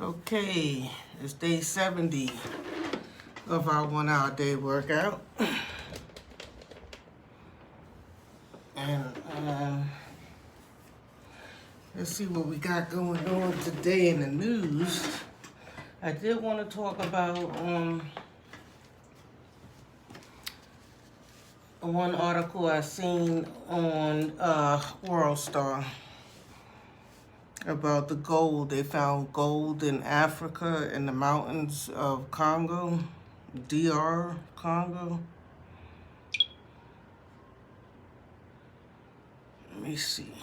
Okay, it's day 70 of our 1 hour day workout. And let's see what we got going on today in the news. I did want to talk about one article I seen on WorldStar about the gold. They found gold in Africa in the mountains of Congo, DR Congo. Let me see.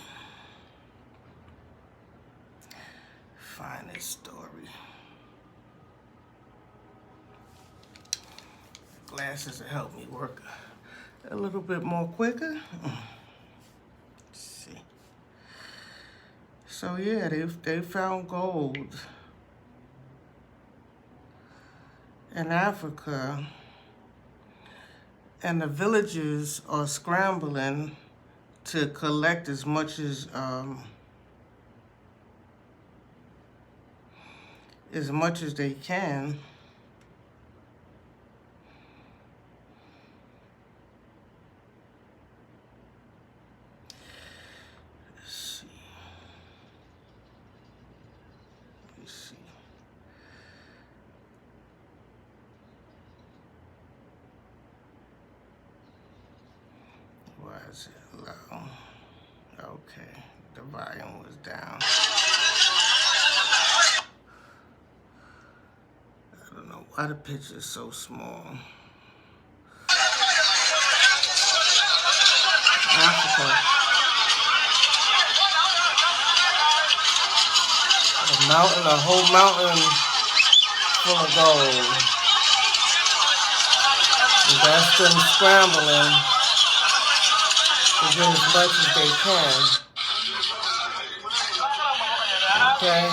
Find this story. Glasses will help me work a little bit more quicker. Let's see. So yeah, they found gold in Africa, and the villagers are scrambling to collect as much as they can. Why is it low? Okay, the volume was down. I don't know why the picture is so small. Africa. A whole mountain full of gold. And that's them scrambling to get as much as they can. Okay.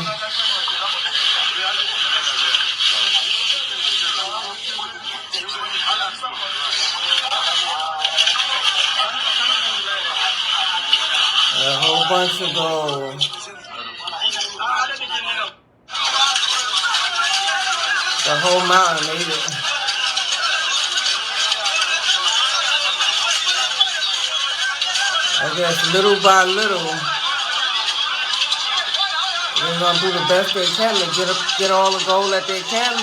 A whole bunch of gold. The whole mountain made it. I guess little by little, they're gonna do the best they can to get all the gold that they can.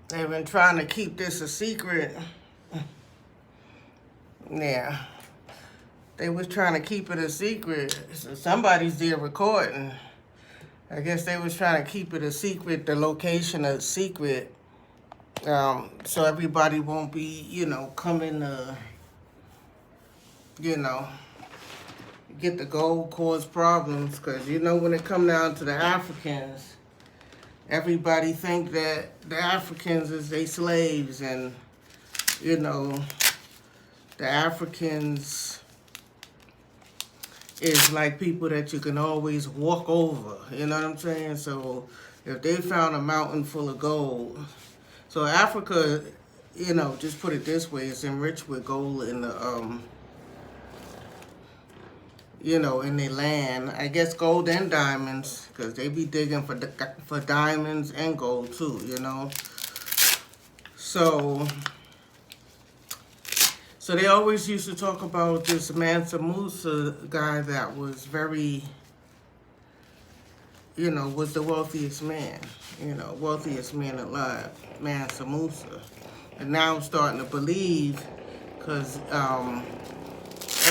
They've been trying to keep this a secret. Yeah. They was trying to keep it a secret. So somebody's there recording. I guess they was trying to keep it a secret, the location a secret. So everybody won't be, coming to, get the gold, cause problems. Because, when it come down to the Africans, everybody think that the Africans is they slaves, and, the Africans is like people that you can always walk over, you know what I'm saying? So if they found a mountain full of gold, so Africa, just put it this way, it's enriched with gold in the, in their land. I guess gold and diamonds, because they be digging for diamonds and gold too, So they always used to talk about this Mansa Musa guy that was very, was the wealthiest man, wealthiest man alive, Mansa Musa. And now I'm starting to believe, because a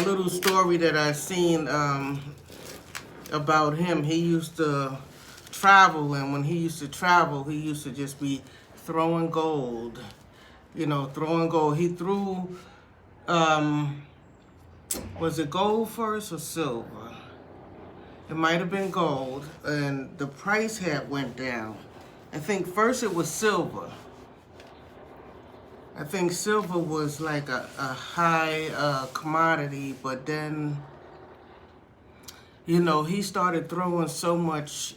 little story that I seen about him, he used to travel, and when he used to travel, he used to just be throwing gold, throwing gold. He threw, was it gold first or silver? It might have been gold, and the price had went down. I think first it was silver. I think silver was like a high commodity, but then, you know, he started throwing so much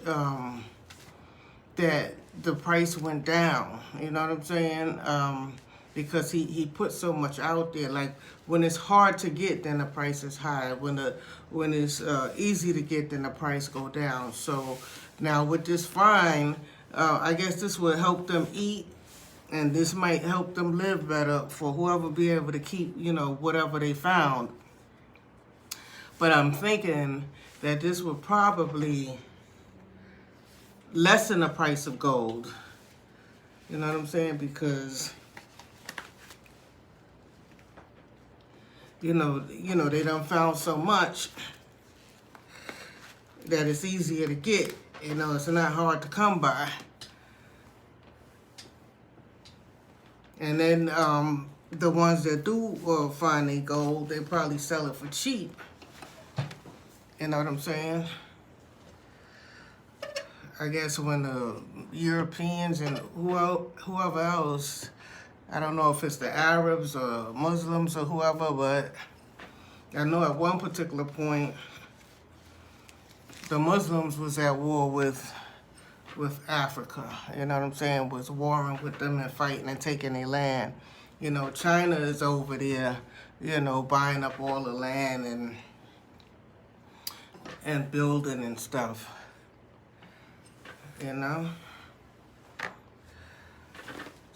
that the price went down. You know what I'm saying? Because he put so much out there. Like when it's hard to get, then the price is high. When it's easy to get, then the price go down. So now with this fine, I guess this will help them eat, and this might help them live better for whoever be able to keep, you know, whatever they found. But I'm thinking that this would probably lessen the price of gold. You know what I'm saying? Because you know, they done found so much that it's easier to get. You know, it's not hard to come by. And then the ones that do find their gold, they probably sell it for cheap. You know what I'm saying? I guess when the Europeans and whoever else, I don't know if it's the Arabs or Muslims or whoever, but I know at one particular point, the Muslims was at war with Africa. You know what I'm saying? Was warring with them and fighting and taking their land. You know, China is over there, you know, buying up all the land and building and stuff. You know?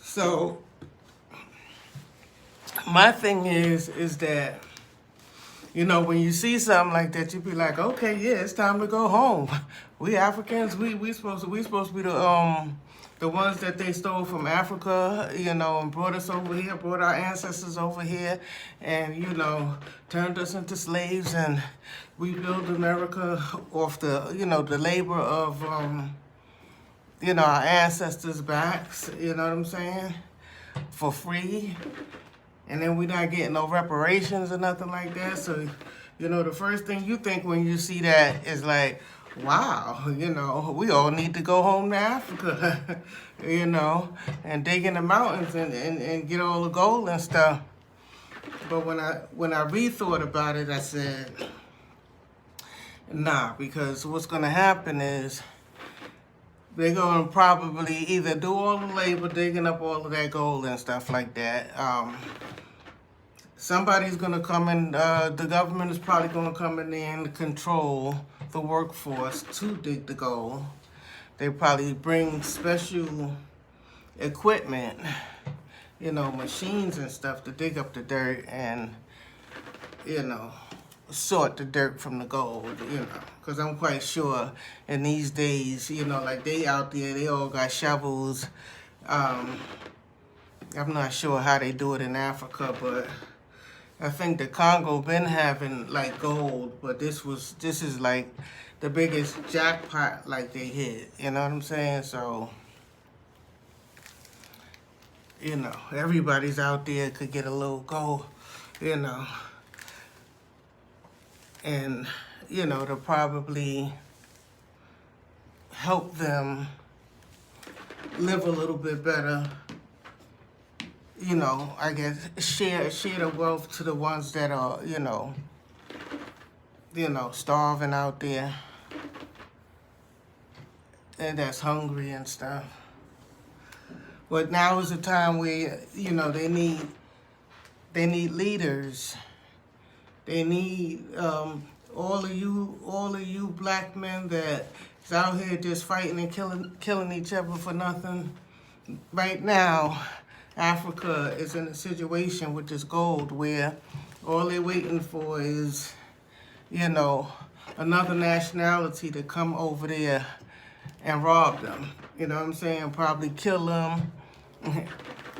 So my thing is that, you know, when you see something like that, you be like, okay, yeah, it's time to go home. We Africans, we supposed to be the ones that they stole from Africa, you know, and brought us over here, brought our ancestors over here, and, you know, turned us into slaves, and we built America off the, you know, the labor of, you know, our ancestors' backs, you know what I'm saying, for free. And then we're not getting no reparations or nothing like that. So, you know, the first thing you think when you see that is like, wow, you know, we all need to go home to Africa, you know, and dig in the mountains and get all the gold and stuff. But when I rethought about it, I said, nah, because what's going to happen is they're going to probably either do all the labor, digging up all of that gold and stuff like that. Somebody's going to come in, the government is probably going to come in there and control the workforce to dig the gold. They probably bring special equipment, you know, machines and stuff to dig up the dirt and, you know, sort the dirt from the gold, you know, because I'm quite sure in these days, you know, like they out there, they all got shovels. I'm not sure how they do it in Africa, but I think the Congo been having like gold, but this is like the biggest jackpot like they hit, you know what I'm saying? So, you know, everybody's out there could get a little gold, you know. And, you know, to probably help them live a little bit better, you know, I guess share the wealth to the ones that are, you know, starving out there and that's hungry and stuff. But now is the time where, you know, they need leaders. They need all of you black men that is out here just fighting and killing each other for nothing. Right now, Africa is in a situation with this gold where all they're waiting for is, you know, another nationality to come over there and rob them. You know what I'm saying? Probably kill them.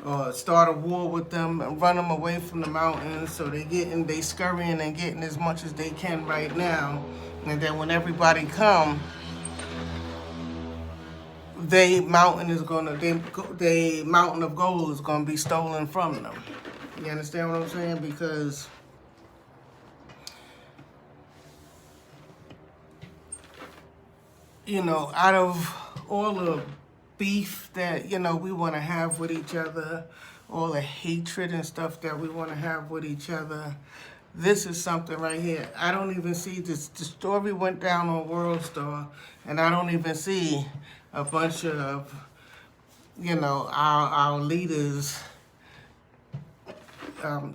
Or start a war with them and run them away from the mountains, so they scurrying and getting as much as they can right now, and then when everybody come, they mountain of gold is gonna be stolen from them. You understand what I'm saying? Because you know, out of all the beef that, you know, we want to have with each other, all the hatred and stuff that we want to have with each other, this is something right here. I don't even see this. The story went down on World Star, and I don't even see a bunch of, you know, our leaders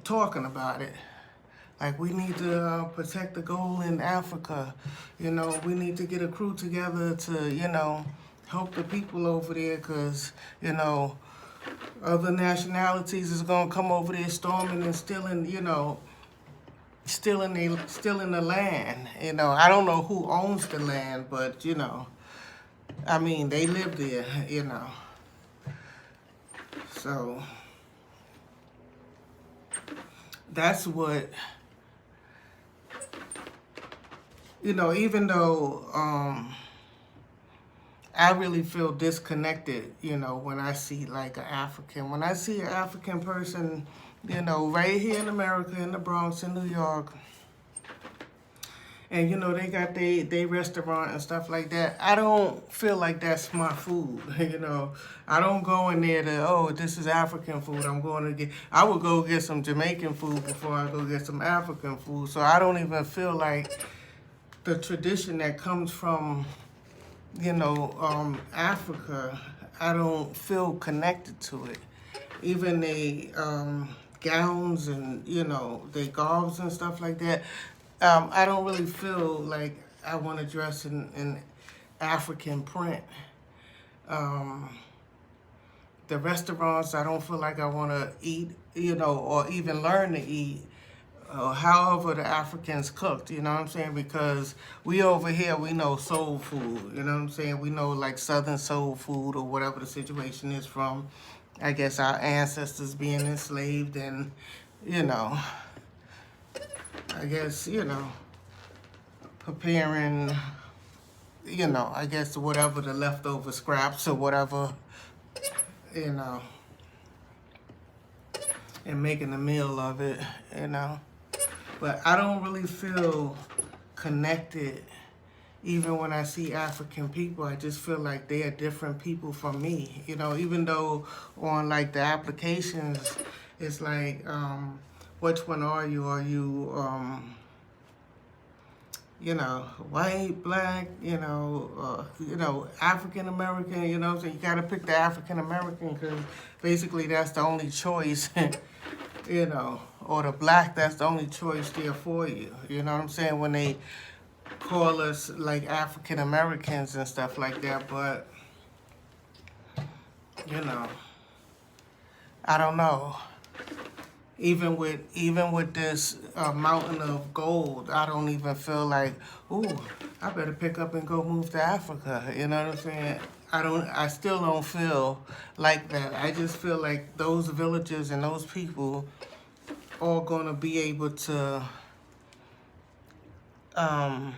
talking about it. Like, we need to protect the gold in Africa. You know, we need to get a crew together to, you know, help the people over there, because, you know, other nationalities is going to come over there storming and stealing, you know, stealing the land. You know, I don't know who owns the land, but, you know, I mean, they live there, you know. So that's what, you know, even though I really feel disconnected, you know, when I see like an African. When I see an African person, you know, right here in America, in the Bronx, in New York, and, you know, they got they restaurant and stuff like that, I don't feel like that's my food, you know. I don't go in there to, oh, this is African food, I'm going to get, I would go get some Jamaican food before I go get some African food. So I don't even feel like the tradition that comes from, you know, Africa, I don't feel connected to it. Even the gowns and, you know, the garbs and stuff like that, I don't really feel like I want to dress in African print. The restaurants, I don't feel like I want to eat, you know, or even learn to eat however the Africans cooked, you know what I'm saying? Because we over here, we know soul food, you know what I'm saying? We know like Southern soul food or whatever the situation is from, I guess, our ancestors being enslaved and, you know, I guess, you know, preparing, you know, I guess whatever the leftover scraps or whatever, you know, and making a meal of it, you know. But I don't really feel connected. Even when I see African people, I just feel like they are different people from me. You know, even though on like the applications, it's like, which one are you? Are you know, white, black, you know, African American, you know, so you got to pick the African American because basically that's the only choice, you know, or the black, that's the only choice there for you. You know what I'm saying? When they call us like African Americans and stuff like that, but, you know, I don't know. Even with this mountain of gold, I don't even feel like, ooh, I better pick up and go move to Africa. You know what I'm saying? I still don't feel like that. I just feel like those villagers and those people are gonna be able to have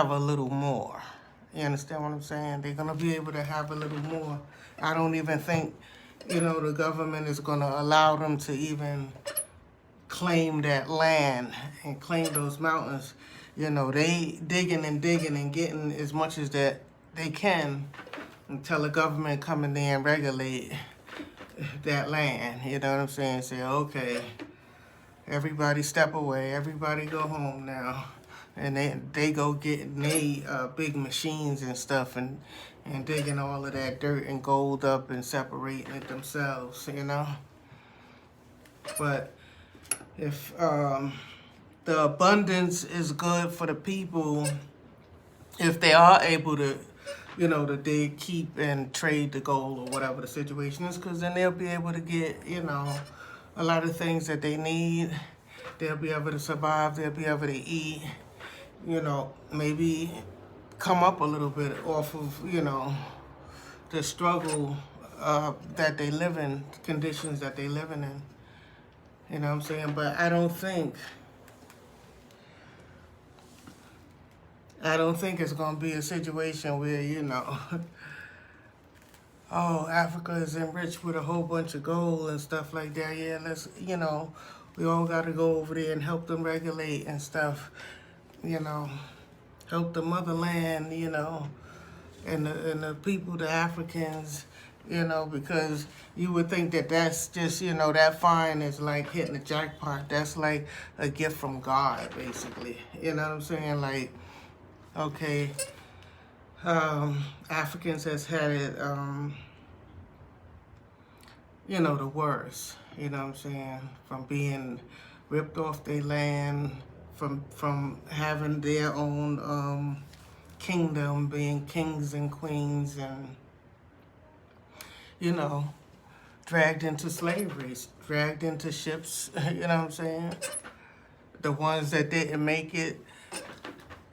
a little more. You understand what I'm saying? They're gonna be able to have a little more. I don't even think, you know, the government is going to allow them to even claim that land and claim those mountains. You know, they digging and getting as much as that they can until the government come in there and regulate that land. You know what I'm saying? Say, okay, everybody step away, everybody go home now. And they go getting big machines and stuff and digging all of that dirt and gold up and separating it themselves, you know. But if the abundance is good for the people, if they are able to, you know, to dig, keep and trade the gold or whatever the situation is, because then they'll be able to get, you know, a lot of things that they need. They'll be able to survive. They'll be able to eat, you know, maybe come up a little bit off of, you know, the struggle that they live in, conditions that they living in. You know what I'm saying? But I don't think it's going to be a situation where, you know, oh, Africa is enriched with a whole bunch of gold and stuff like that. Yeah, let's, you know, we all got to go over there and help them regulate and stuff, you know. help the motherland, you know, and the people, the Africans, you know, because you would think that that's just, you know, that fine is like hitting the jackpot. That's like a gift from God, basically. You know what I'm saying? Like, okay, Africans has had it, you know, the worst. You know what I'm saying? From being ripped off their land, from having their own kingdom, being kings and queens, and, you know, dragged into slavery, dragged into ships, you know what I'm saying? The ones that didn't make it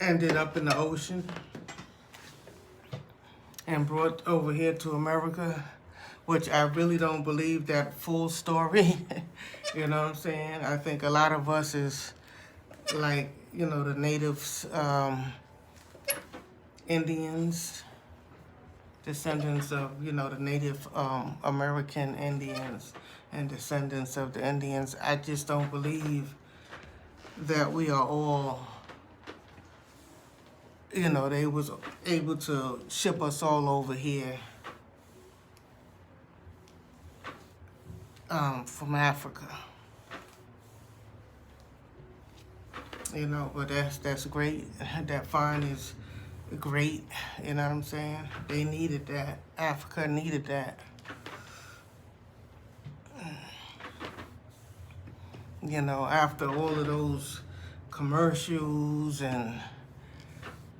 ended up in the ocean and brought over here to America, which I really don't believe that full story. You know what I'm saying? I think a lot of us is like, you know, the natives, Indians, descendants of, you know, the Native American Indians and descendants of the Indians. I just don't believe that we are all, you know, they was able to ship us all over here from Africa. You know, but that's great. That fine is great, you know what I'm saying? They needed that. Africa needed that. You know, after all of those commercials and,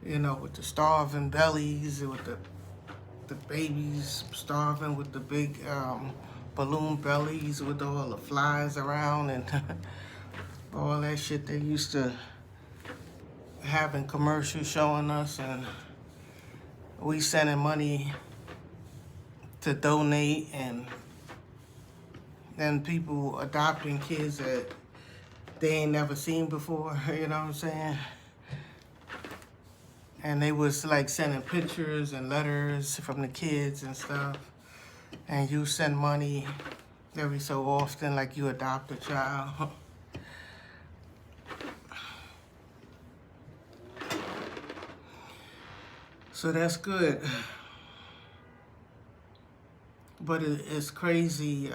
you know, with the starving bellies, with the babies starving with the big balloon bellies with all the flies around and all that shit they used to having commercials showing us, and we sending money to donate, and then people adopting kids that they ain't never seen before, you know what I'm saying? And they was like sending pictures and letters from the kids and stuff, and you send money every so often like you adopt a child. So that's good. But it's crazy,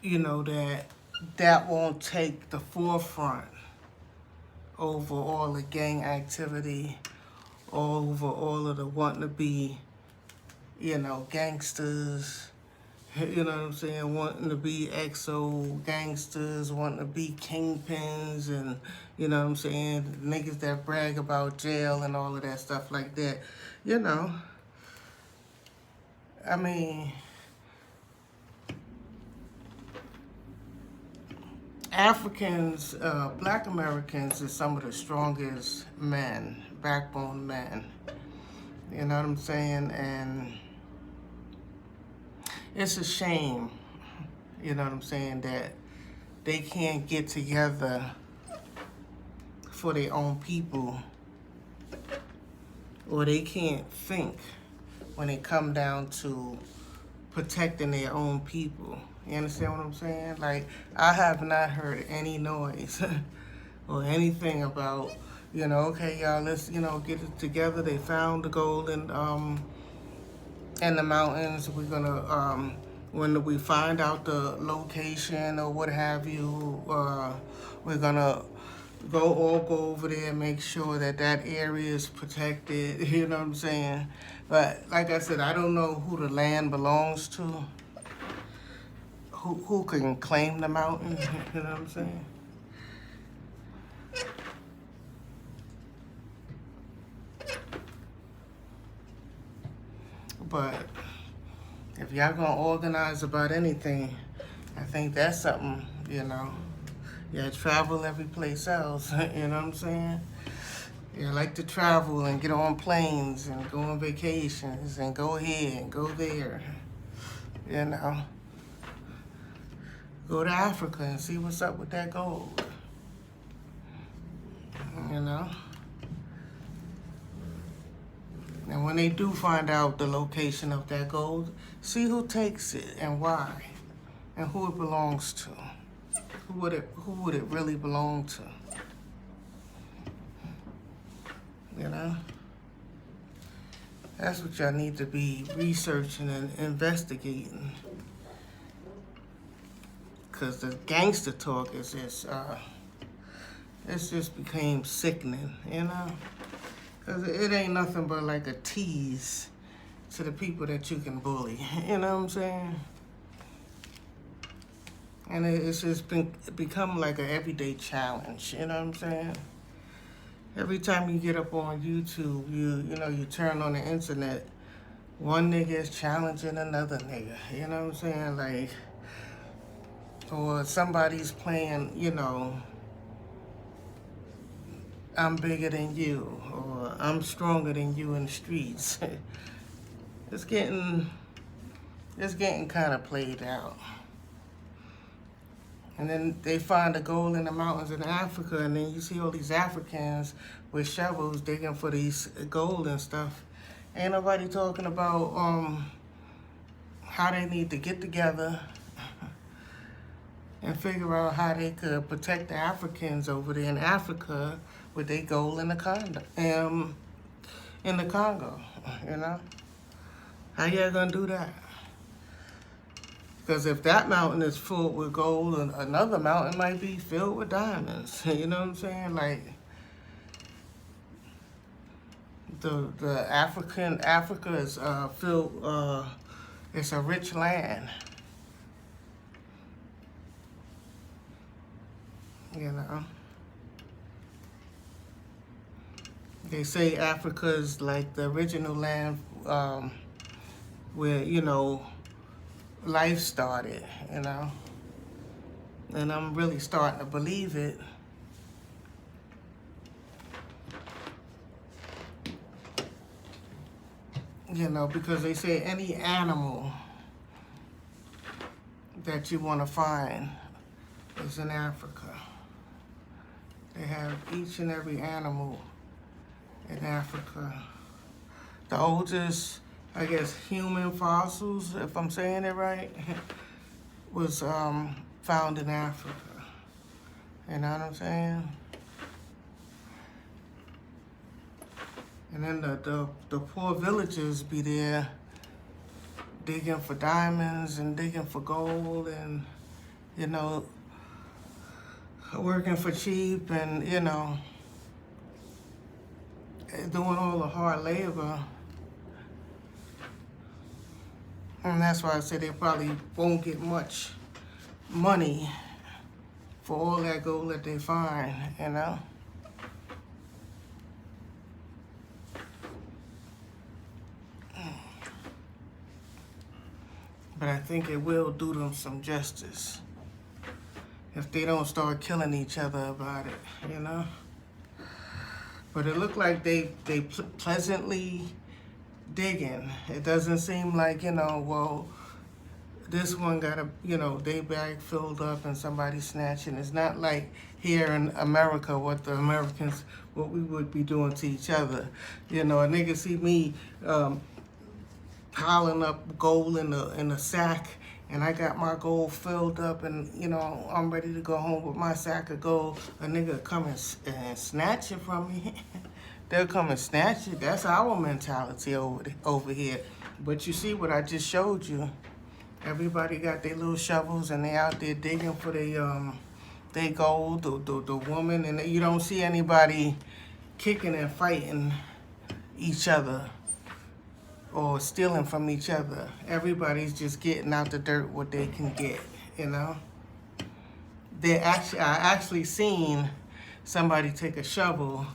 you know, that won't take the forefront over all the gang activity, over all of the wanting to be, you know, gangsters, you know what I'm saying, wanting to be exo gangsters, wanting to be kingpins, and, you know what I'm saying, niggas that brag about jail and all of that stuff like that. You know, I mean, Africans, Black Americans is some of the strongest men, backbone men. You know what I'm saying? And it's a shame, you know what I'm saying, that they can't get together for their own people, or they can't think when it come down to protecting their own people. You understand what I'm saying? Like, I have not heard any noise or anything about, you know, okay, y'all, let's, you know, get it together. They found the gold in the mountains. We're gonna, when we find out the location or what have you, we're gonna go over there and make sure that that area is protected. You know what I'm saying? But like I said, I don't know who the land belongs to. Who can claim the mountain? You know what I'm saying? But if y'all gonna organize about anything, I think that's something, you know. Yeah, travel every place else, you know what I'm saying? Yeah, I like to travel and get on planes and go on vacations and go here and go there, you know. Go to Africa and see what's up with that gold, you know. And when they do find out the location of that gold, see who takes it and why, and who it belongs to. Who would it really belong to? you know. That's what y'all need to be researching and investigating. Because the gangster talk is just, it's just became sickening, you know. Because it ain't nothing but like a tease to the people that you can bully, you know what I'm saying? And it's just become like an everyday challenge, you know what I'm saying? Every time you get up on YouTube, you turn on the internet, one nigga is challenging another nigga, you know what I'm saying? Like, or somebody's playing, I'm bigger than you, or I'm stronger than you in the streets. It's getting kind of played out. And then they find the gold in the mountains in Africa, and then you see all these Africans with shovels digging for these gold and stuff. Ain't nobody talking about how they need to get together and figure out how they could protect the Africans over there in Africa with their gold in the Congo, you know? How y'all gonna do that? Because if that mountain is full with gold, another mountain might be filled with diamonds. You know what I'm saying? Like, Africa is filled, it's a rich land. You know? They say Africa is like the original land where, life started, you know? And I'm really starting to believe it. Because they say any animal that you want to find is in Africa. They have each and every animal in Africa. The oldest, I guess, human fossils, if I'm saying it right, was found in Africa. You know what I'm saying? And then the poor villagers be there digging for diamonds and digging for gold and, working for cheap and, doing all the hard labor. And that's why I say they probably won't get much money for all that gold that they find, you know? But I think it will do them some justice if they don't start killing each other about it, you know? But it looked like they pleasantly digging. It doesn't seem like, well, this one got they bag filled up and somebody snatching. It's not like here in America what we would be doing to each other. A nigga see me piling up gold in a sack, and I got my gold filled up, and I'm ready to go home with my sack of gold. A nigga come and snatch it from me. They'll come and snatch it. That's our mentality over here. But you see what I just showed you. Everybody got their little shovels and they out there digging for their gold, the woman, and you don't see anybody kicking and fighting each other or stealing from each other. Everybody's just getting out the dirt what they can get, I actually seen somebody take a shovel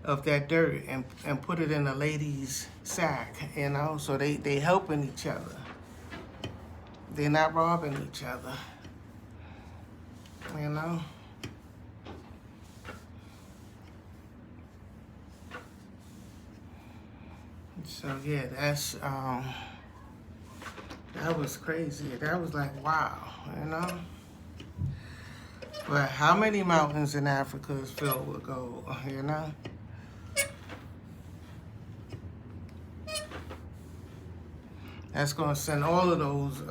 of that dirt and put it in a lady's sack, so they helping each other. They're not robbing each other, So yeah, that's that was crazy. That was like, wow, But how many mountains in Africa is filled with gold, That's going to send all of those,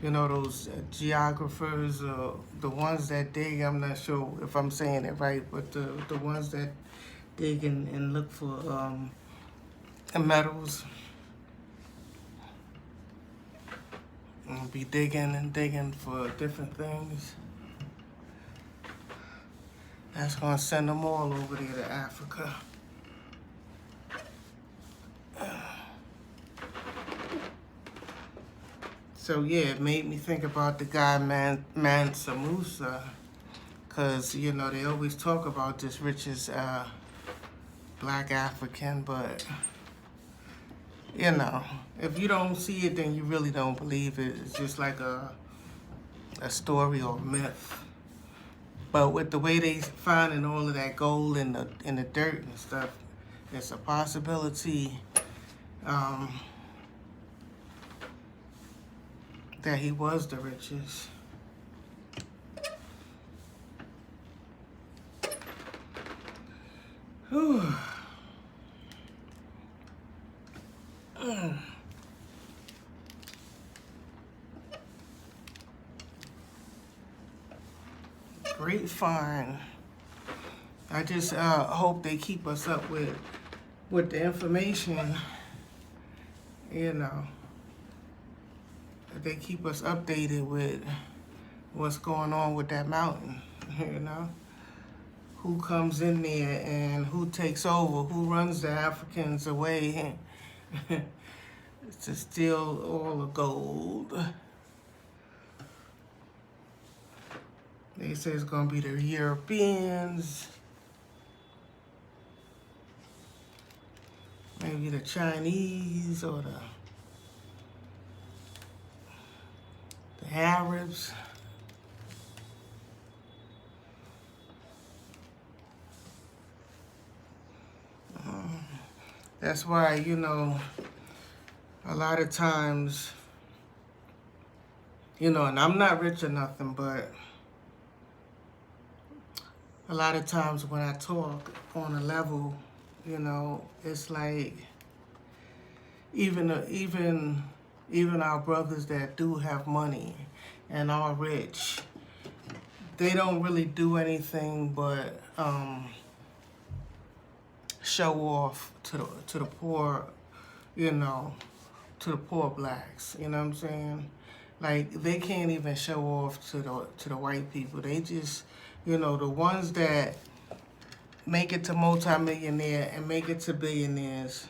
those geographers, the ones that dig, I'm not sure if I'm saying it right, but the ones that dig and look for metals. And be digging and digging for different things. That's gonna send them all over there to Africa. So yeah, it made me think about the guy Mansa Musa, cause you know they always talk about this richest black African, but you know if you don't see it, then you really don't believe it. It's just like a story or a myth. But with the way they finding all of that gold in the dirt and stuff, it's a possibility that he was the richest. Whew. Great find. I just hope they keep us up with the information, you know. They keep us updated with what's going on with that mountain, you know. Who comes in there and who takes over, who runs the Africans away to steal all the gold. They say it's gonna be the Europeans, maybe the Chinese or the Arabs. That's why, you know, a lot of times, you know, and I'm not rich or nothing, but a lot of times when I talk on a level, you know, it's like even our brothers that do have money and are rich, they don't really do anything but show off to the poor, you know, to the poor blacks. You know what I'm saying? Like they can't even show off to the white people. They just, you know, the ones that make it to multimillionaire and make it to billionaires,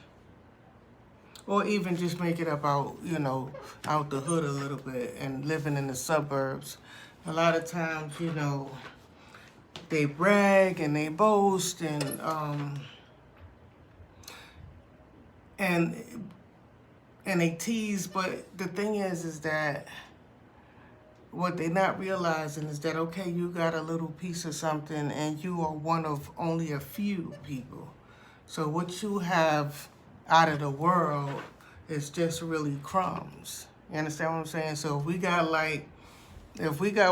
or even just make it up out, you know, out the hood a little bit and living in the suburbs. A lot of times, you know, they brag and they boast and they tease, but the thing is that what they're not realizing is that, okay, you got a little piece of something and you are one of only a few people. So what you have out of the world is just really crumbs. You understand what I'm saying? So if we got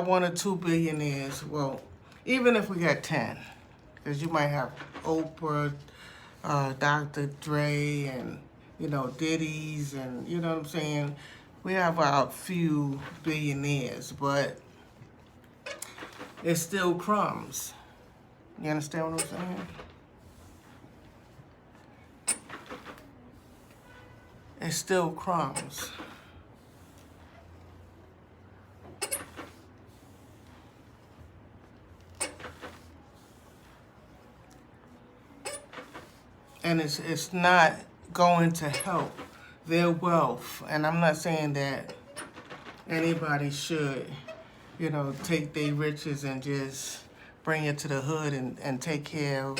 1 or 2 billionaires, well, even if we got 10, because you might have Oprah, Dr. Dre, and, you know, Diddy's, and, you know what I'm saying? We have our few billionaires, but it's still crumbs. You understand what I'm saying? It's still crumbs. And it's not going to help their wealth. And I'm not saying that anybody should, you know, take their riches and just bring it to the hood and take care of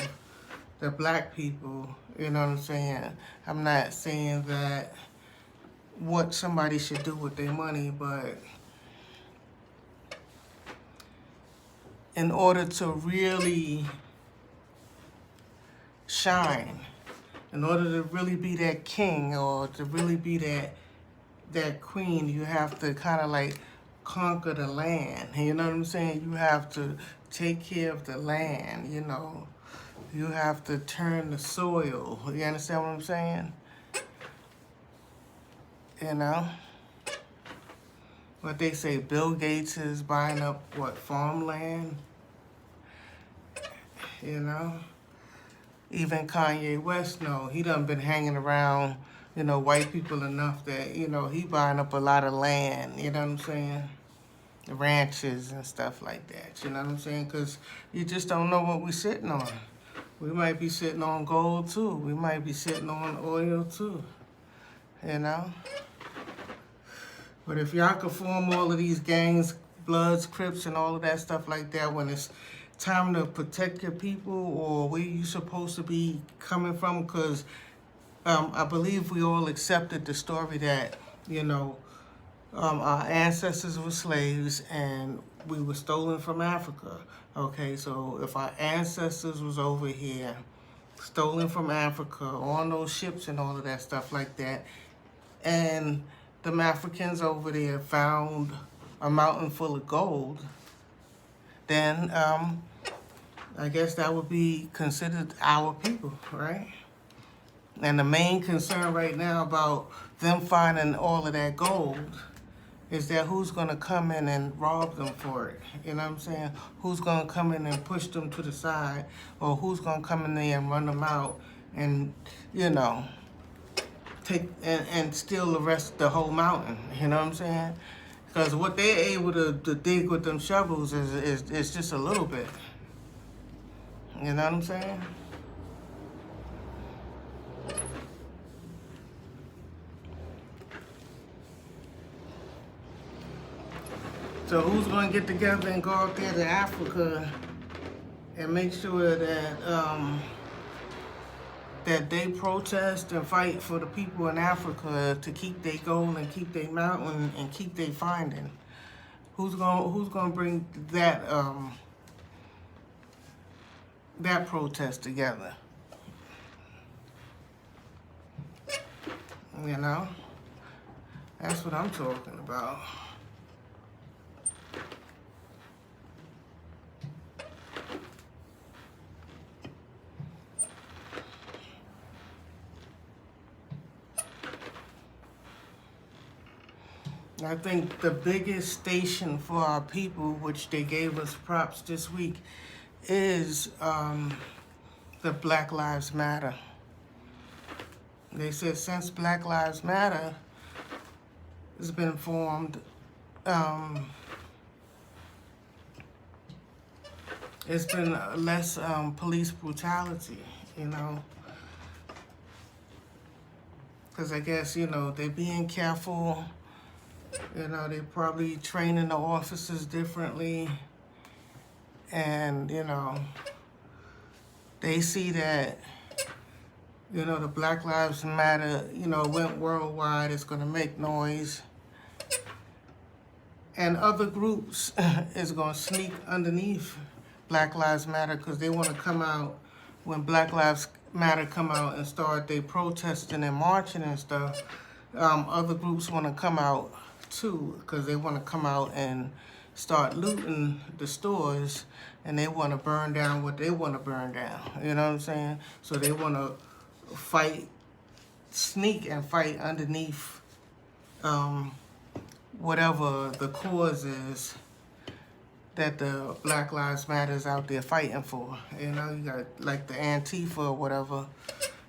the black people. You know what I'm saying? I'm not saying that what somebody should do with their money, but in order to really shine, in order to really be that king or to really be that queen, you have to kind of like conquer the land. You know what I'm saying? You have to take care of the land, you know. You have to turn the soil. You understand what I'm saying? You know? What they say, Bill Gates is buying up, what, farmland? You know? even Kanye West know. He done been hanging around, you know, white people enough that, you know, he buying up a lot of land, you know what I'm saying? Ranches and stuff like that, you know what I'm saying? Because you just don't know what we're sitting on. We might be sitting on gold too. We might be sitting on oil too, you know? But if y'all could form all of these gangs, Bloods, Crips, and all of that stuff like that, when it's time to protect your people or where you supposed to be coming from, because I believe we all accepted the story that, you know, our ancestors were slaves and we were stolen from Africa. Okay, so if our ancestors was over here, stolen from Africa, on those ships and all of that stuff like that, and them Africans over there found a mountain full of gold, then I guess that would be considered our people, right? And the main concern right now about them finding all of that gold is that who's going to come in and rob them for it? You know what I'm saying? Who's going to come in and push them to the side? Or who's going to come in there and run them out and, you know, take and steal the whole mountain? You know what I'm saying? Because what they're able to dig with them shovels is just a little bit. You know what I'm saying? So who's going to get together and go out there to Africa and make sure that that they protest and fight for the people in Africa to keep their gold and keep their mountain and keep their finding? Who's gonna bring that that protest together? You know, that's what I'm talking about. I think the biggest station for our people, which they gave us props this week, is the Black Lives Matter. They said since Black Lives Matter has been formed, it's been less police brutality, you know. Because I guess, you know, they're being careful. You know, they probably training the officers differently. And, you know, they see that, you know, the Black Lives Matter, you know, went worldwide. It's going to make noise. And other groups is going to sneak underneath Black Lives Matter because they want to come out when Black Lives Matter come out and start they protesting and marching and stuff. Other groups want to come out too because they want to come out and start looting the stores and they want to burn down what they want to burn down. You know what I'm saying? So they want to fight, sneak and fight underneath whatever the cause is that the Black Lives Matter is out there fighting for. You know, you got like the Antifa or whatever.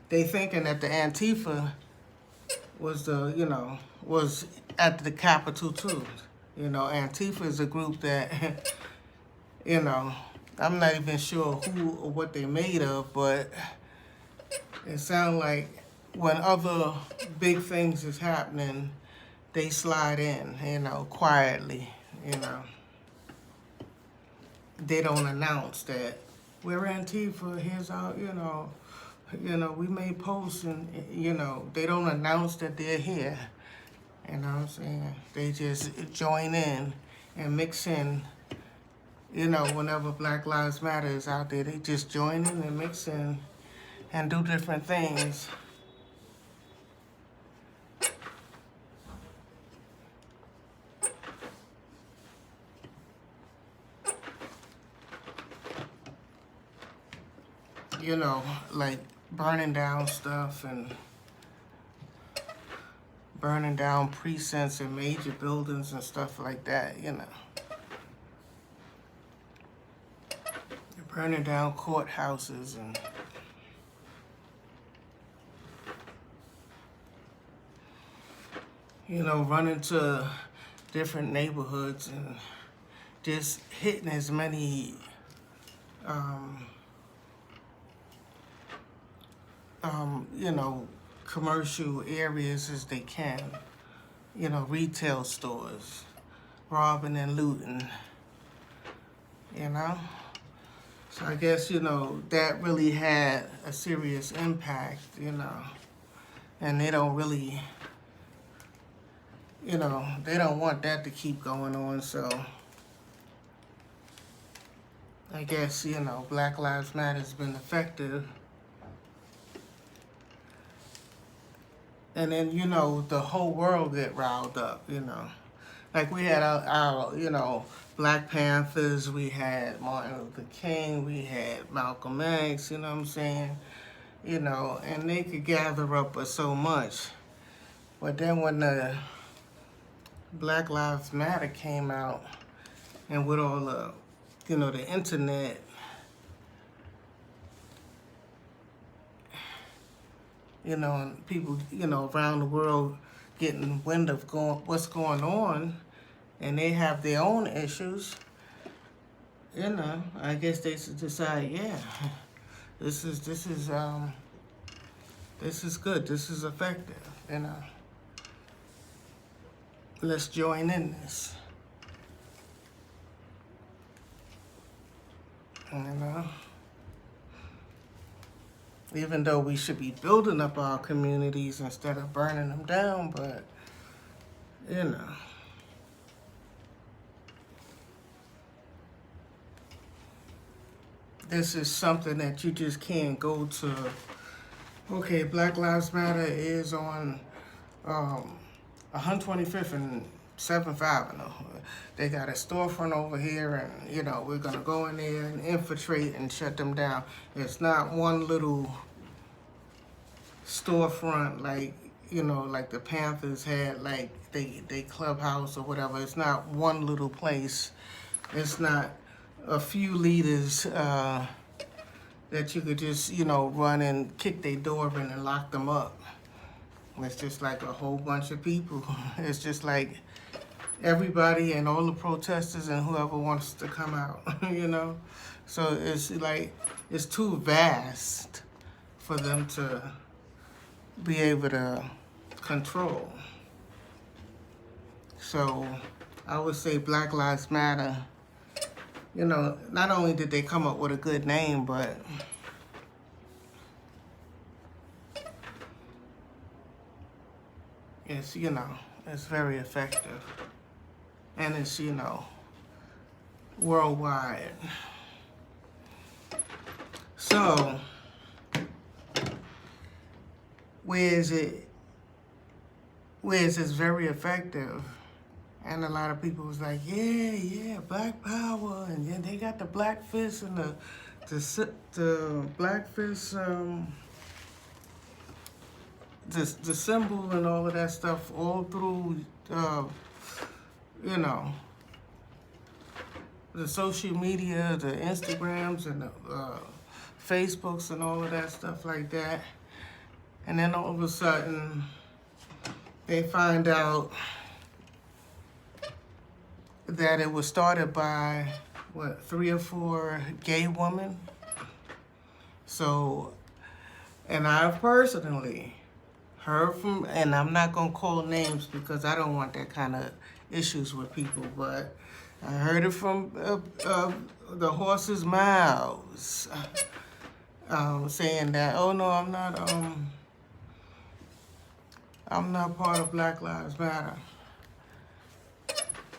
They thinking that the Antifa was the, you know, was at the Capitol too. You know, Antifa is a group that, you know, I'm not even sure who or what they made of, but it sounds like when other big things is happening, they slide in, you know, quietly, you know. They don't announce that we're Antifa, here's our, you know, we made posts and, you know, they don't announce that they're here. You know what I'm saying? They just join in and mix in, you know, whenever Black Lives Matter is out there, they just join in and mix in and do different things. You know, like burning down stuff and burning down precincts and major buildings and stuff like that, you know. Burning down courthouses and you know, running to different neighborhoods and just hitting as many you know, commercial areas as they can, you know, retail stores, robbing and looting, you know. So I guess, you know, that really had a serious impact, you know, and they don't really, you know, they don't want that to keep going on. So I guess, you know, Black Lives Matter has been effective. And then, you know, the whole world get riled up, you know. Like we had our you know, Black Panthers, we had Martin Luther King, we had Malcolm X, you know what I'm saying? You know, and they could gather up with so much. But then when the Black Lives Matter came out, and with all the, you know, the internet, you know, and people, you know, around the world getting wind of what's going on, and they have their own issues, you know, I guess they should decide, yeah, this is good, this is effective, you know. Let's join in this. You know? Even though we should be building up our communities instead of burning them down, but, you know. This is something that you just can't go to. Okay, Black Lives Matter is on 125th and 7th Avenue. They got a storefront over here, and, you know, we're going to go in there and infiltrate and shut them down. It's not one little storefront like, you know, like the Panthers had, like they clubhouse or whatever. It's not one little place. It's not a few leaders that you could just, you know, run and kick their door in and lock them up. It's just like a whole bunch of people. It's just like everybody and all the protesters and whoever wants to come out, you know? So it's like, it's too vast for them to be able to control. So I would say Black Lives Matter, you know, not only did they come up with a good name, but it's, you know, it's very effective. And it's, you know, worldwide. So, whereas it's very effective, and a lot of people was like, yeah, Black Power, and then they got the Black Fist and the Black Fist, the symbol and all of that stuff all through, you know, the social media, the Instagrams and the Facebooks and all of that stuff like that. And then all of a sudden, they find out that it was started by, 3 or 4 gay women. So, and I've personally heard from, and I'm not gonna call names because I don't want that kind of issues with people, but I heard it from the horse's mouths, saying that, oh no, I'm not part of Black Lives Matter.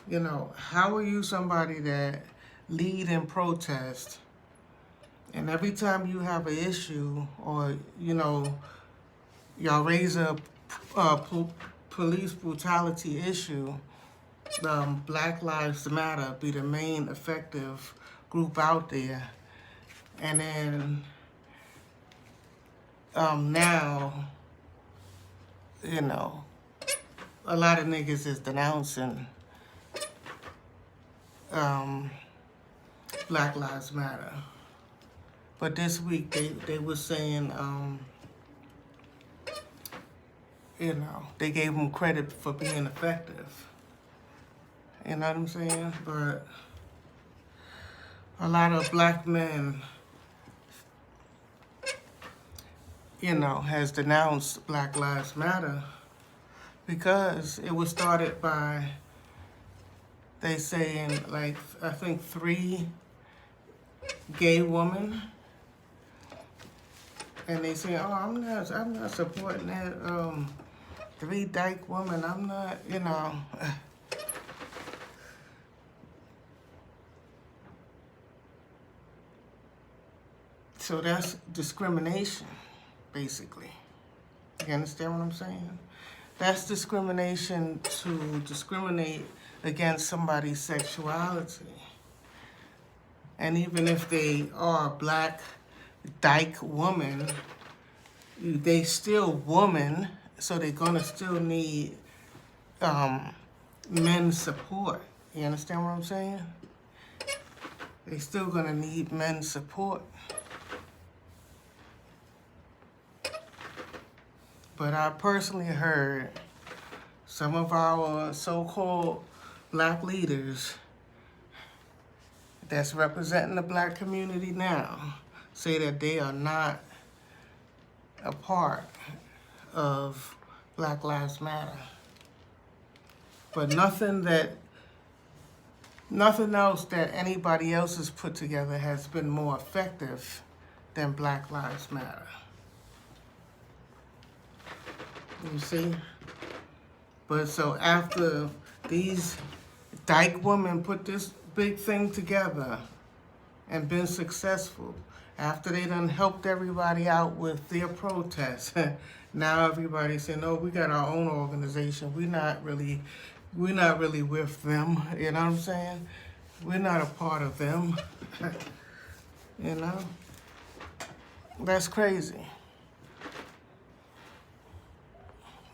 You know, how are you somebody that lead in protest, and every time you have an issue or, you know, y'all raise a police brutality issue, Black Lives Matter be the main effective group out there. And then now, you know, a lot of niggas is denouncing Black Lives Matter. But this week they were saying, you know, they gave them credit for being effective. You know what I'm saying? But a lot of black men, you know, has denounced Black Lives Matter because it was started by, they saying, like, I think 3 gay women, and they say, oh, I'm not supporting that 3 dyke women. I'm not, you know. So that's discrimination, basically. You understand what I'm saying? That's discrimination, to discriminate against somebody's sexuality. And even if they are a black dyke woman, they still woman, so they're gonna still need men's support. You understand what I'm saying? They still gonna need men's support. But I personally heard some of our so-called black leaders that's representing the black community now say that they are not a part of Black Lives Matter. But nothing else that anybody else has put together has been more effective than Black Lives Matter. You see? But so after these dyke women put this big thing together and been successful, after they done helped everybody out with their protests, now everybody's saying, oh, we got our own organization. We're not really with them. You know what I'm saying? We're not a part of them. You know? That's crazy.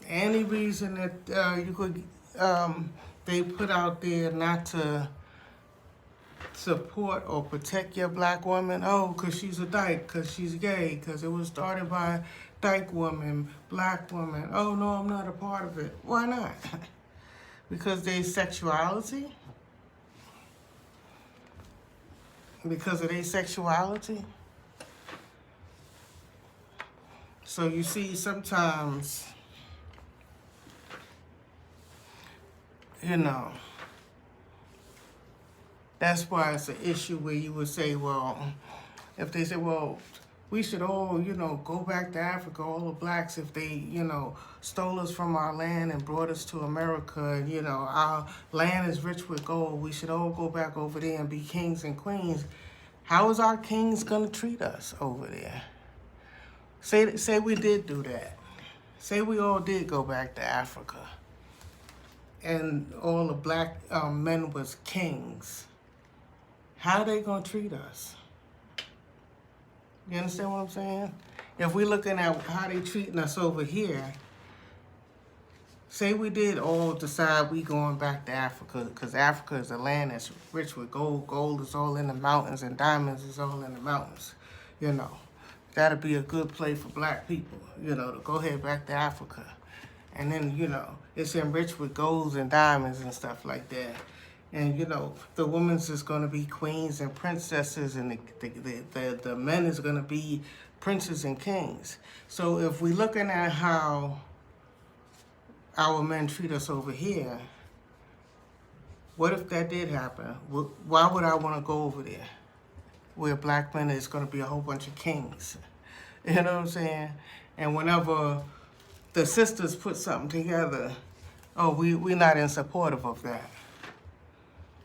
Any reason that you could, they put out there not to support or protect your black woman, oh, because she's a dyke, because she's gay, because it was started by dyke woman, black woman. Oh, no, I'm not a part of it. Why not? Because their sexuality? Because of their sexuality? So you see, sometimes, you know, that's why it's an issue where you would say, well, if they say, well, we should all, you know, go back to Africa, all the blacks, if they, you know, stole us from our land and brought us to America, and, you know, our land is rich with gold, we should all go back over there and be kings and queens. How is our kings going to treat us over there? Say we did do that. Say we all did go back to Africa, and all the black men was kings. How are they going to treat us? You understand what I'm saying? If we're looking at how they treating us over here, say we did all decide we going back to Africa, because Africa is a land that's rich with gold. Gold is all in the mountains, and diamonds is all in the mountains. You know, that'd be a good place for black people, you know, to go ahead back to Africa. And then, you know, it's enriched with golds and diamonds and stuff like that. And, you know, the women's is going to be queens and princesses, and the men is going to be princes and kings. So if we're looking at how our men treat us over here, what if that did happen? Why would I want to go over there where black men is going to be a whole bunch of kings? You know what I'm saying? And whenever the sisters put something together, oh, we're not in support of that.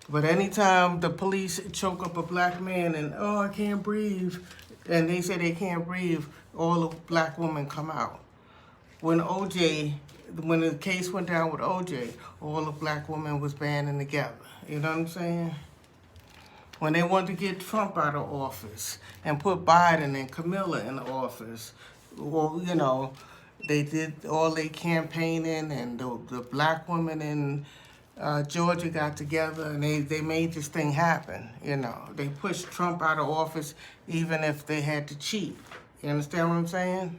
But anytime the police choke up a black man and, oh, I can't breathe, and they say they can't breathe, all the black women come out. When the case went down with OJ, all the black women was banding together. You know what I'm saying? When they wanted to get Trump out of office and put Biden and Camilla in office, well, you know, they did all their campaigning, and the black women in Georgia got together, and they made this thing happen. You know, they pushed Trump out of office even if they had to cheat. You understand what I'm saying?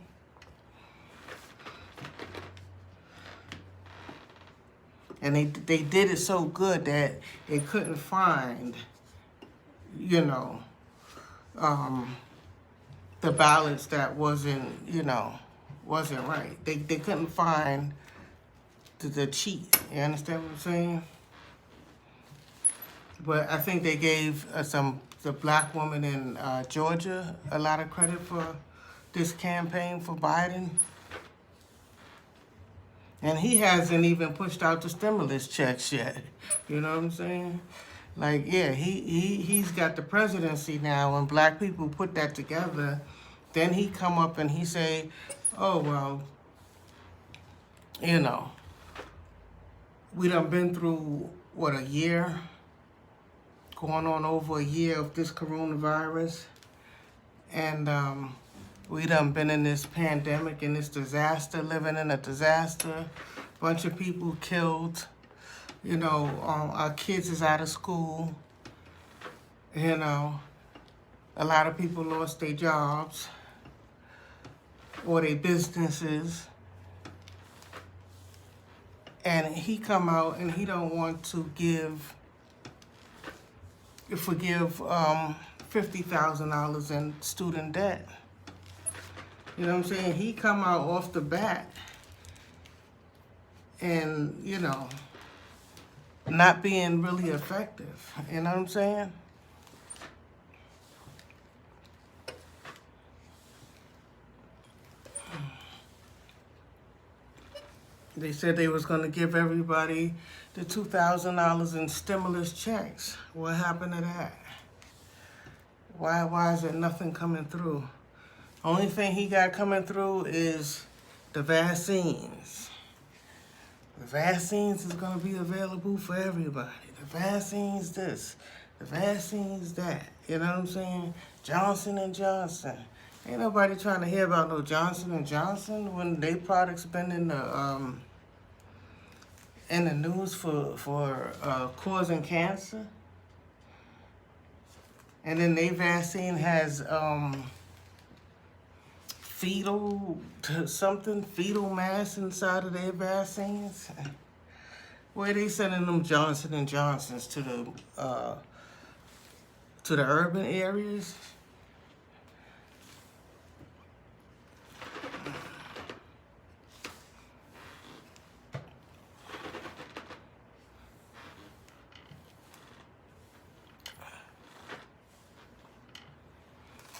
And they did it so good that they couldn't find, you know, the balance that wasn't, you know, wasn't right. They couldn't find the cheat. You understand what I'm saying? But I think they gave the black woman in Georgia a lot of credit for this campaign for Biden. And he hasn't even pushed out the stimulus checks yet. You know what I'm saying? Like, yeah, he's got the presidency now. When black people put that together, then he come up and he say, oh, well, you know, we done been through, what, a year? Going on over a year of this coronavirus. And we done been in this pandemic and this disaster, living in a disaster. Bunch of people killed. You know, our kids is out of school. You know, a lot of people lost their jobs or their businesses. And he come out and he don't want to forgive $50,000 in student debt. You know what I'm saying? He come out off the bat and, you know, not being really effective. You know what I'm saying? They said they was going to give everybody the $2,000 in stimulus checks. What happened to that? Why is there nothing coming through? Only thing he got coming through is the vaccines. The vaccines is going to be available for everybody. The vaccines this, the vaccines that. You know what I'm saying? Johnson & Johnson. Ain't nobody trying to hear about no Johnson & Johnson when they products been in the news for causing cancer. And then they vaccine has fetal mass inside of their vaccines. Where they sending them Johnson & Johnsons to the urban areas?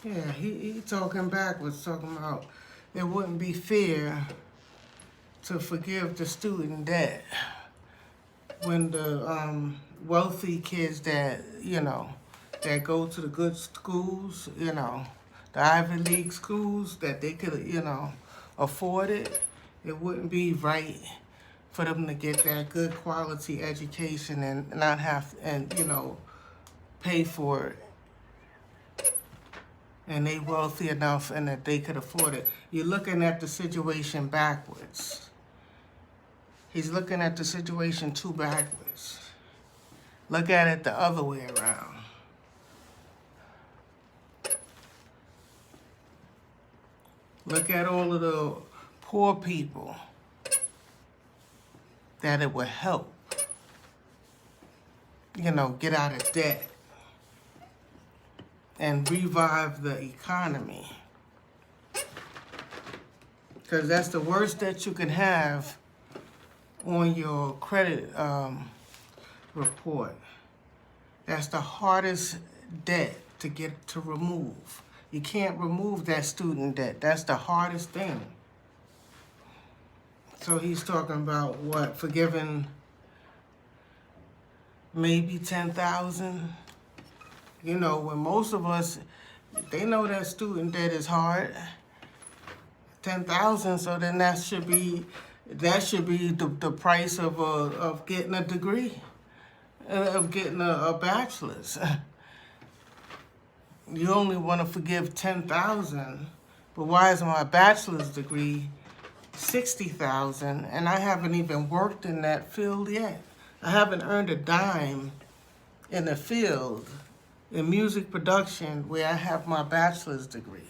Yeah, he talking backwards, talking about it wouldn't be fair to forgive the student debt when the wealthy kids that, you know, that go to the good schools, you know, the Ivy League schools that they could, you know, afford it. It wouldn't be right for them to get that good quality education and not have, and, you know, pay for it. And they wealthy enough and that they could afford it. You're looking at the situation backwards. He's looking at the situation too backwards. Look at it the other way around. Look at all of the poor people that it would help, you know, get out of debt and revive the economy. Because that's the worst that you can have on your credit report. That's the hardest debt to remove. You can't remove that student debt. That's the hardest thing. So he's talking about what, forgiving maybe 10,000? You know, when most of us, they know that student debt is hard. 10,000, so then that should be the price of getting a degree, of getting a bachelor's. You only want to forgive 10,000, but why is my bachelor's degree 60,000 and I haven't even worked in that field yet? I haven't earned a dime in the field in music production where I have my bachelor's degree.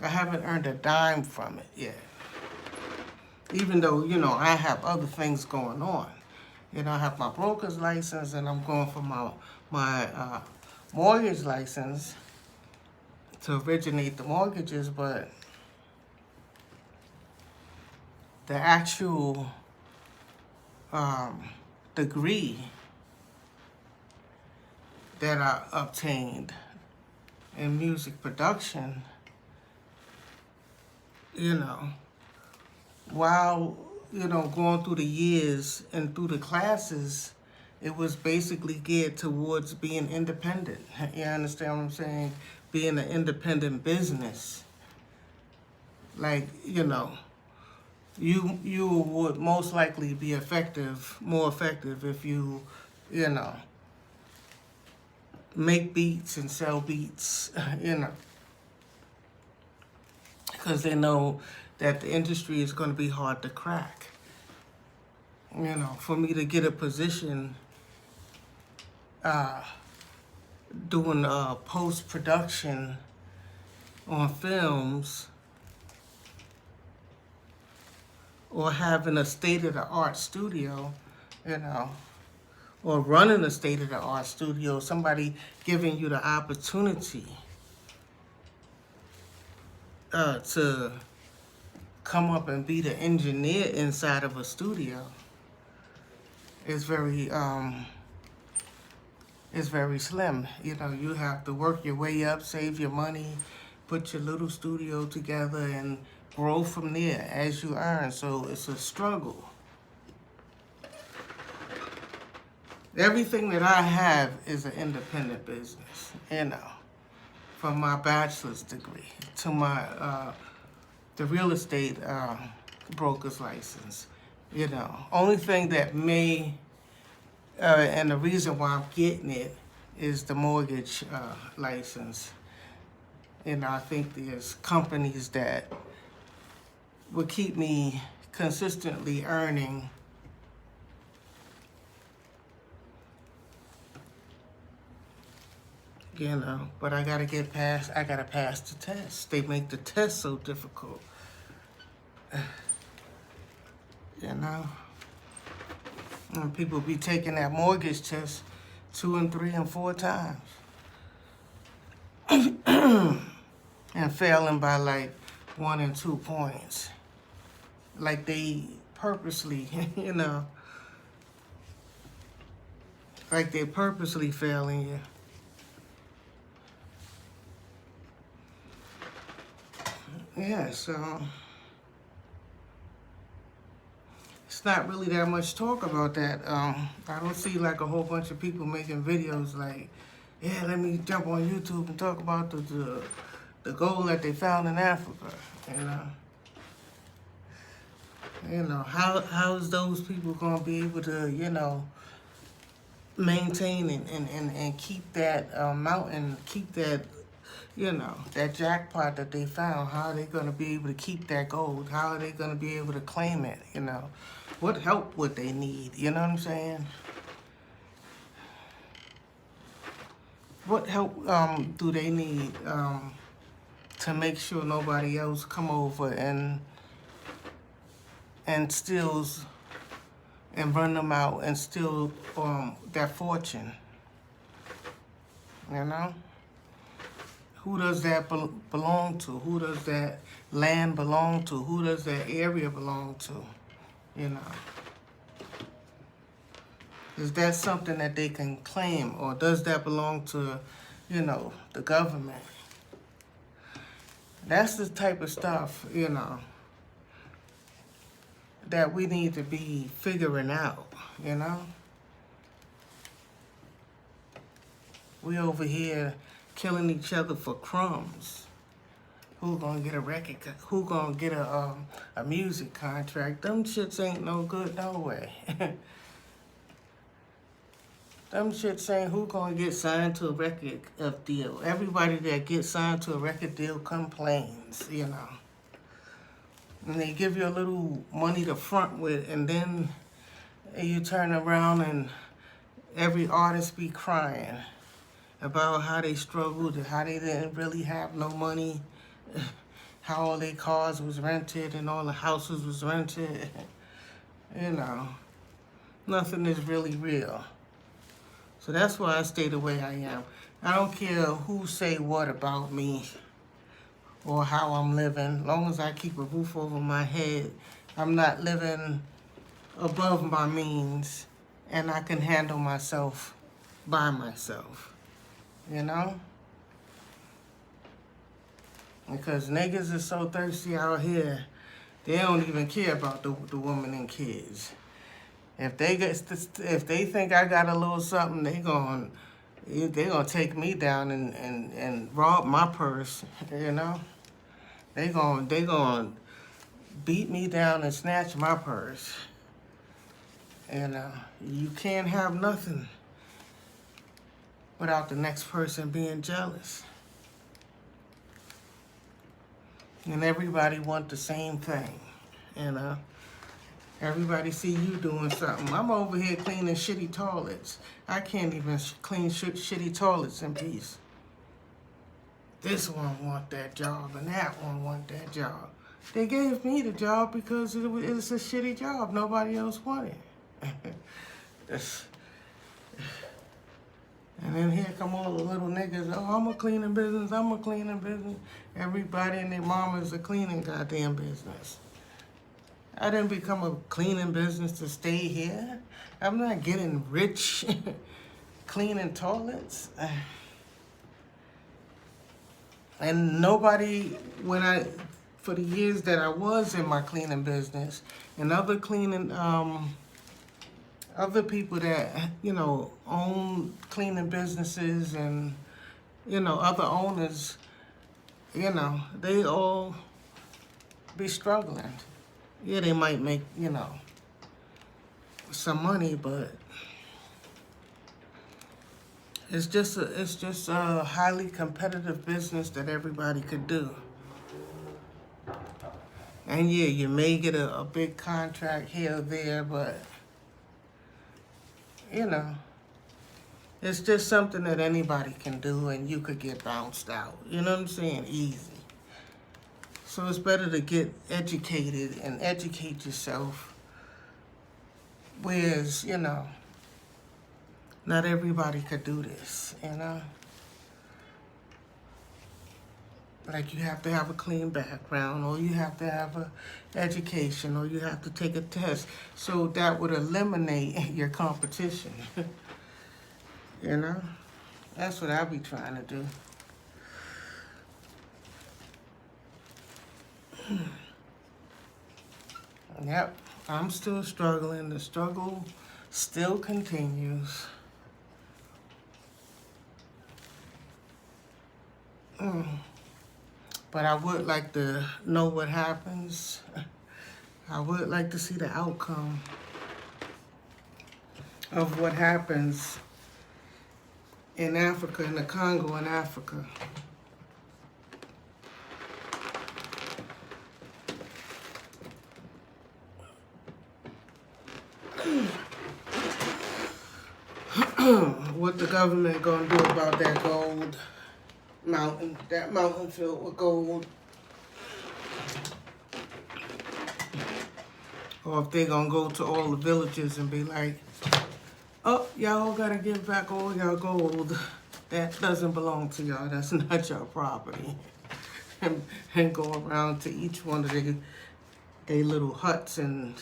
I haven't earned a dime from it yet. Even though, you know, I have other things going on. You know, I have my broker's license, and I'm going for my mortgage license to originate the mortgages, but the actual degree that I obtained in music production, you know, while, you know, going through the years and through the classes, it was basically geared towards being independent. You understand what I'm saying? Being an independent business. Like, you know, you would most likely be more effective if you know, make beats and sell beats, you know, because they know that the industry is going to be hard to crack. You know, for me to get a position doing post-production on films or having a state-of-the-art studio, you know, or running a state-of-the-art studio, somebody giving you the opportunity to come up and be the engineer inside of a studio is very slim. You know, you have to work your way up, save your money, put your little studio together, and grow from there as you earn. So it's a struggle. Everything that I have is an independent business, you know, from my bachelor's degree to my the real estate broker's license. You know, only thing that may and the reason why I'm getting it is the mortgage license. You know, I think there's companies that would keep me consistently earning you know, but I gotta pass the test. They make the test so difficult. You know? And people be taking that mortgage test 2 and 3 and 4 times. And failing by like 1 and 2 points. Like they purposely, you know, like they purposely failing you. Yeah, so it's not really that much talk about that. I don't see like a whole bunch of people making videos like, yeah, let me jump on YouTube and talk about the gold that they found in Africa. You know, how's those people gonna be able to, you know, maintain and keep that mountain, keep that, you know, that jackpot that they found? How are they going to be able to keep that gold? How are they going to be able to claim it, you know? What help would they need, you know what I'm saying? What help do they need to make sure nobody else come over and steals and run them out and steal their fortune, you know? Who does that belong to? Who does that land belong to? Who does that area belong to? You know, is that something that they can claim, or does that belong to, you know, the government? That's the type of stuff, you know, that we need to be figuring out, you know? We over here killing each other for crumbs. Who gonna get a record? Who gonna get a music contract? Them shits ain't no good no way. Them shits ain't who gonna get signed to a record deal. Everybody that gets signed to a record deal complains, you know. And they give you a little money to front with, and then you turn around and every artist be crying about how they struggled and how they didn't really have no money, how all their cars was rented and all the houses was rented. You know, nothing is really real. So that's why I stay the way I am. I don't care who say what about me or how I'm living. As long as I keep a roof over my head, I'm not living above my means, and I can handle myself by myself, you know? Because niggas are so thirsty out here, they don't even care about the woman and kids. If they think I got a little something, they gonna take me down and rob my purse, you know? They gonna beat me down and snatch my purse. And you can't have nothing without the next person being jealous. And everybody want the same thing, you know? Everybody see you doing something. I'm over here cleaning shitty toilets. I can't even clean shitty toilets in peace. This one want that job and that one want that job. They gave me the job because it's a shitty job. Nobody else wanted it. And then here come all the little niggas. Oh, I'm a cleaning business. I'm a cleaning business. Everybody and their mama is a cleaning goddamn business. I didn't become a cleaning business to stay here. I'm not getting rich cleaning toilets. And nobody, for the years that I was in my cleaning business, and other people that, you know, own cleaning businesses and, you know, other owners, you know, they all be struggling. Yeah, they might make, you know, some money, but it's just a highly competitive business that everybody could do. And yeah, you may get a big contract here or there, but you know, it's just something that anybody can do and you could get bounced out. You know what I'm saying? Easy. So it's better to get educated and educate yourself. Whereas, you know, not everybody could do this, you know? Like you have to have a clean background, or you have to have a education, or you have to take a test. So that would eliminate your competition. You know? That's what I be trying to do. Yep, I'm still struggling. The struggle still continues. But I would like to know what happens. I would like to see the outcome of what happens in Africa, in the Congo in Africa. What the government gonna do about that gold mountain, that mountain filled with gold? Or if they gonna go to all the villages and be like, oh, y'all gotta give back all y'all gold. That doesn't belong to y'all, that's not your property. And go around to each one of their little huts and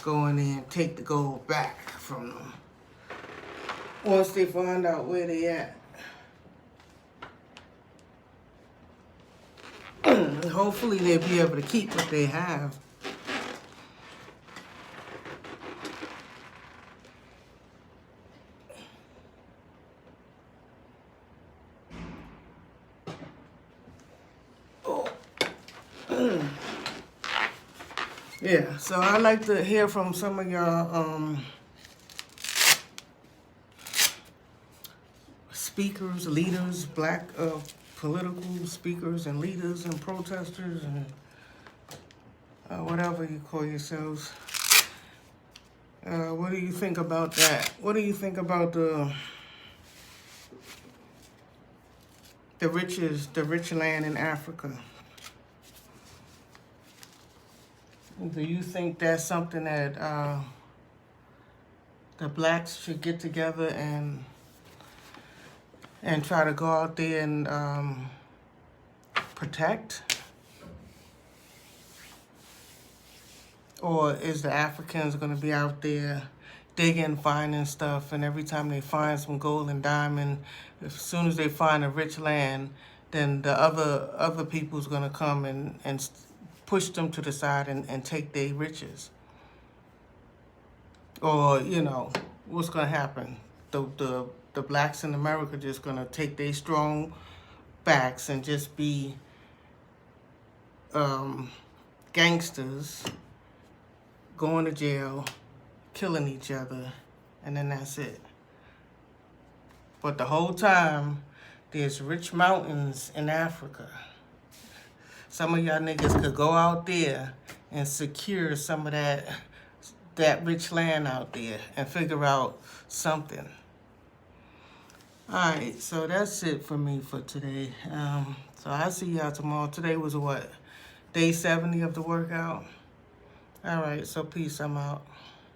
go in there and take the gold back from them. Once they find out where they at. Hopefully they'll be able to keep what they have. Yeah, so I'd like to hear from some of y'all speakers, leaders, black political speakers and leaders and protesters and whatever you call yourselves. What do you think about that? What do you think about the rich land in Africa? Do you think that's something that the blacks should get together and try to go out there and protect? Or is the Africans going to be out there digging, finding stuff, and every time they find some gold and diamond, as soon as they find a rich land, then the other people's going to come and push them to the side and take their riches? Or, you know, what's going to happen? The blacks in America just going to take their strong backs and just be gangsters, going to jail, killing each other, and then that's it. But the whole time, there's rich mountains in Africa. Some of y'all niggas could go out there and secure some of that rich land out there and figure out something. Alright, so that's it for me for today. So I'll see y'all tomorrow. Today was what? Day 70 of the workout? Alright, so peace, I'm out.